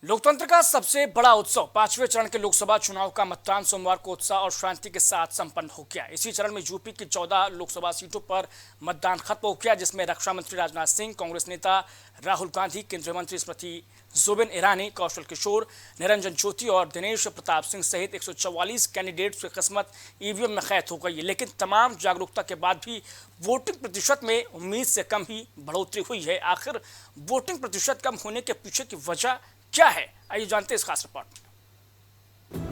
लोकतंत्र का सबसे बड़ा उत्सव पांचवें चरण के लोकसभा चुनाव का मतदान सोमवार को उत्साह और शांति के साथ संपन्न हो गया। इसी चरण में यूपी की 14 लोकसभा सीटों पर मतदान खत्म हो गया, जिसमें रक्षा मंत्री राजनाथ सिंह, कांग्रेस नेता राहुल गांधी, केंद्रीय मंत्री स्मृति जुबिन ईरानी, कौशल किशोर, निरंजन ज्योति और दिनेश प्रताप सिंह सहित 144 कैंडिडेट्स की किस्मत ईवीएम में कैद हो गई है। लेकिन तमाम जागरूकता के बाद भी वोटिंग प्रतिशत में उम्मीद से कम ही बढ़ोतरी हुई है। आखिर वोटिंग प्रतिशत कम होने के पीछे की वजह क्या है, आइए जानते हैं इस खास रिपोर्ट में।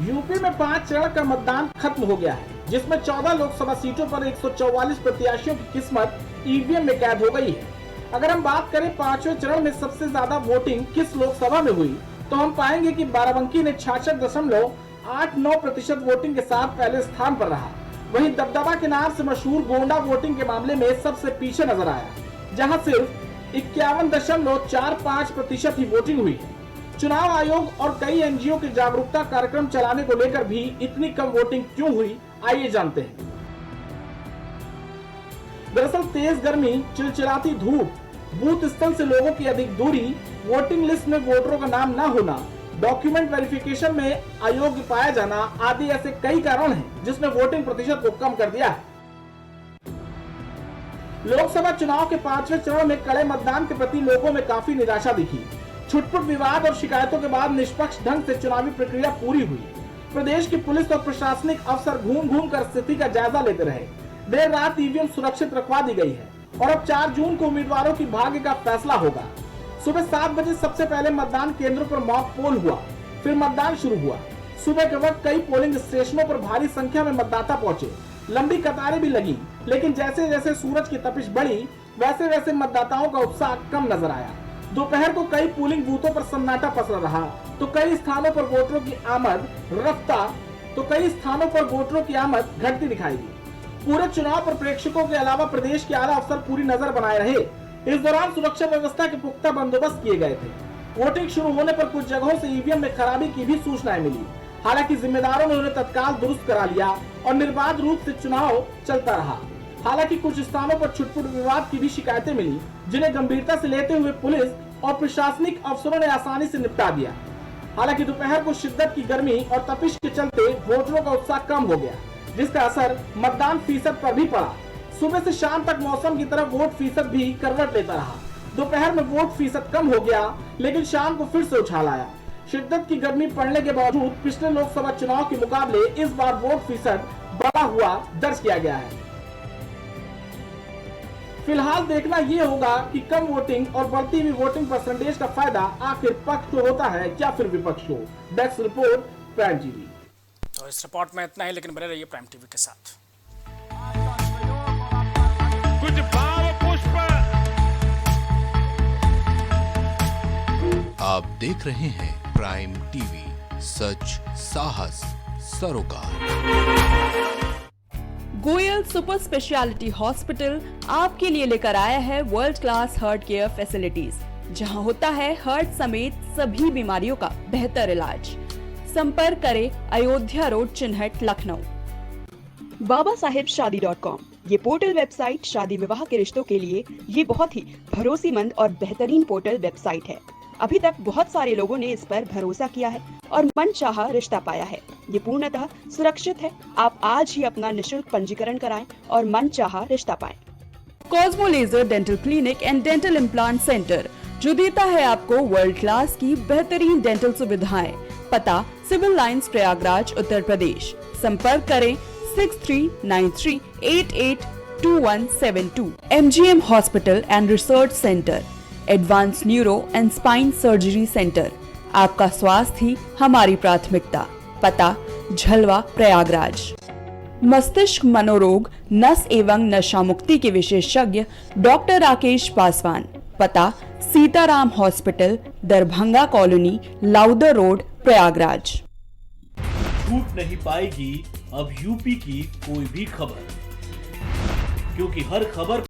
यूपी में 5 चरण का मतदान खत्म हो गया है, जिसमें 14 लोकसभा सीटों पर 144 प्रत्याशियों की किस्मत ईवीएम में कैद हो गई है। अगर हम बात करें 5वें चरण में सबसे ज्यादा वोटिंग किस लोकसभा में हुई, तो हम पाएंगे कि बाराबंकी ने 66.89% वोटिंग के साथ पहले स्थान पर रहा। वहीं दबदबा के नाम से मशहूर गोंडा वोटिंग के मामले में सबसे पीछे नजर आया, जहां सिर्फ 51.45% ही वोटिंग हुई है। चुनाव आयोग और कई एनजीओ के जागरूकता कार्यक्रम चलाने को लेकर भी इतनी कम वोटिंग क्यों हुई, आइए जानते हैं। दरअसल तेज गर्मी, चिलचिलाती धूप, बूथ स्थल से लोगों की अधिक दूरी, वोटिंग लिस्ट में वोटरों का नाम न होना, डॉक्यूमेंट वेरिफिकेशन में अयोग्य पाया जाना आदि ऐसे कई कारण हैं जिसने वोटिंग प्रतिशत को कम कर दिया है। लोकसभा चुनाव के 5वें चरण में कड़े मतदान के प्रति लोगों में काफी निराशा दिखी। छुटपुट विवाद और शिकायतों के बाद निष्पक्ष ढंग से चुनावी प्रक्रिया पूरी हुई। प्रदेश की पुलिस और प्रशासनिक अफसर घूम घूम कर स्थिति का जायजा लेते रहे। देर रात ईवीएम सुरक्षित रखवा दी गई है और अब 4 जून को उम्मीदवारों की भाग्य का फैसला होगा। सुबह 7 बजे सबसे पहले मतदान केंद्रों पर मॉक पोल हुआ, फिर मतदान शुरू हुआ। सुबह के वक्त कई पोलिंग स्टेशनों पर भारी संख्या में मतदाता पहुंचे। लंबी कतारें भी लगी, लेकिन जैसे जैसे सूरज की तपिश बढ़ी, वैसे वैसे मतदाताओं का उत्साह कम नजर आया। दोपहर को कई पोलिंग बूथों पर सन्नाटा पसरा रहा, तो कई स्थानों पर वोटरों की आमद घटती दिखाई दी। पूरे चुनाव पर प्रेक्षकों के अलावा प्रदेश के आला अफसर पूरी नजर बनाए रहे। इस दौरान सुरक्षा व्यवस्था के पुख्ता बंदोबस्त किए गए थे। वोटिंग शुरू होने पर कुछ जगहों से ईवीएम में खराबी की भी सूचनाएं मिली। हालांकि जिम्मेदारों ने उन्हें तत्काल दुरुस्त करा लिया और निर्बाध रूप से चुनाव चलता रहा। हालांकि कुछ स्थानों पर छुटपुट विवाद की भी शिकायतें मिली, जिन्हें गंभीरता से लेते हुए पुलिस और प्रशासनिक अफसरों ने आसानी से निपटा दिया। हालांकि दोपहर को शिद्दत की गर्मी और तपिश के चलते वोटरों का उत्साह कम हो गया, जिसका असर मतदान फीसद पर भी पड़ा। सुबह से शाम तक मौसम की तरफ वोट फीसद भी करवट लेता रहा। दोपहर में वोट फीसद कम हो गया, लेकिन शाम को फिर से उछाल आया। शिद्दत की गर्मी पड़ने के बावजूद पिछले लोकसभा चुनाव के मुकाबले इस बार वोट फीसद बढ़ा हुआ दर्ज किया गया है। फिलहाल देखना ये होगा कि कम वोटिंग और बढ़ती हुई वोटिंग परसेंटेज का फायदा आखिर पक्ष को होता है या फिर विपक्ष को। Desk report, prime TV. तो इस रिपोर्ट में इतना ही, लेकिन बने रहिए प्राइम टीवी के साथ। कुछ भाव पुष्प। आप देख रहे हैं प्राइम टीवी, सच साहस सरोकार। गोयल सुपर स्पेशलिटी हॉस्पिटल आपके लिए लेकर आया है world class heart care facilities, जहां होता है हार्ट समेत सभी बीमारियों का बेहतर इलाज। संपर्क करें अयोध्या रोड, चिन्हट, लखनऊ। babasahebshadi.com ये पोर्टल वेबसाइट शादी विवाह के रिश्तों के लिए ये बहुत ही भरोसेमंद और बेहतरीन पोर्टल वेबसाइट है। अभी तक बहुत सारे लोगों ने इस पर भरोसा किया है और मनचाहा रिश्ता पाया है। ये पूर्णतः सुरक्षित है। आप आज ही अपना निशुल्क पंजीकरण कराएं और मनचाहा रिश्ता पाएं। Cosmo laser dental clinic and dental implant centre, जो देता है आपको वर्ल्ड क्लास की बेहतरीन डेंटल सुविधाएं। पता सिविल लाइंस, प्रयागराज, उत्तर प्रदेश। संपर्क करें 6393882172। MGM hospital and research centre, advance neuro and spine surgery centre. आपका स्वास्थ्य ही हमारी प्राथमिकता। पता झलवा, प्रयागराज। मस्तिष्क मनोरोग, नस एवं नशा मुक्ति के विशेषज्ञ डॉक्टर राकेश पासवान। पता Sitaram hospital, Darbhanga colony, Lowther road, Prayagraj. छूट नहीं पाएगी अब यूपी की कोई भी खबर, क्योंकि हर खबर